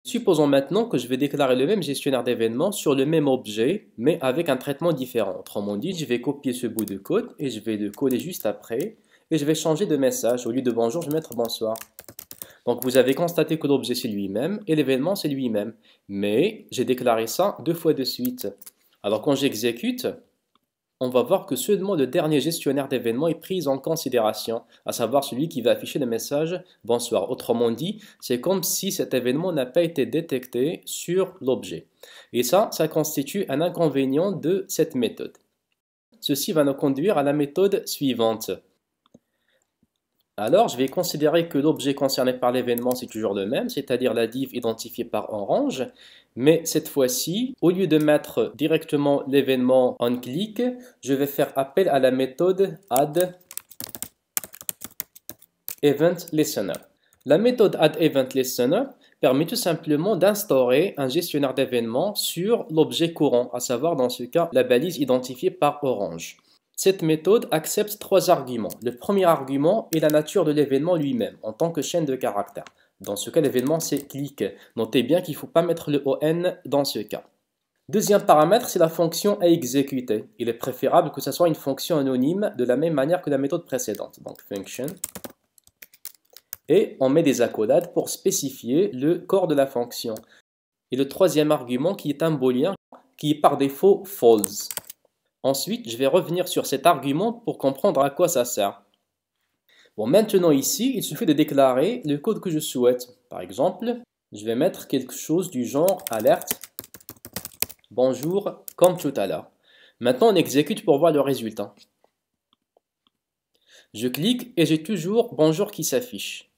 Supposons maintenant que je vais déclarer le même gestionnaire d'événements sur le même objet, mais avec un traitement différent. Autrement dit, je vais copier ce bout de code et je vais le coller juste après. Et je vais changer de message. Au lieu de bonjour, je vais mettre bonsoir. Donc vous avez constaté que l'objet c'est lui-même et l'événement c'est lui-même. Mais j'ai déclaré ça deux fois de suite. Alors quand j'exécute, on va voir que seulement le dernier gestionnaire d'événements est pris en considération, à savoir celui qui va afficher le message bonsoir. Autrement dit, c'est comme si cet événement n'a pas été détecté sur l'objet. Et ça constitue un inconvénient de cette méthode. Ceci va nous conduire à la méthode suivante. Alors, je vais considérer que l'objet concerné par l'événement, c'est toujours le même, c'est-à-dire la div identifiée par orange. Mais cette fois-ci, au lieu de mettre directement l'événement onClick, je vais faire appel à la méthode addEventListener. La méthode addEventListener permet tout simplement d'instaurer un gestionnaire d'événements sur l'objet courant, à savoir dans ce cas la balise identifiée par orange. Cette méthode accepte trois arguments. Le premier argument est la nature de l'événement lui-même, en tant que chaîne de caractères. Dans ce cas, l'événement, c'est click. Notez bien qu'il ne faut pas mettre le ON dans ce cas. Deuxième paramètre, c'est la fonction à exécuter. Il est préférable que ce soit une fonction anonyme de la même manière que la méthode précédente. Donc, function. Et on met des accolades pour spécifier le corps de la fonction. Et le troisième argument qui est un booléen, qui est par défaut false. Ensuite, je vais revenir sur cet argument pour comprendre à quoi ça sert. Bon, maintenant ici, il suffit de déclarer le code que je souhaite. Par exemple, je vais mettre quelque chose du genre alerte bonjour comme tout à l'heure. Maintenant, on exécute pour voir le résultat. Je clique et j'ai toujours bonjour qui s'affiche.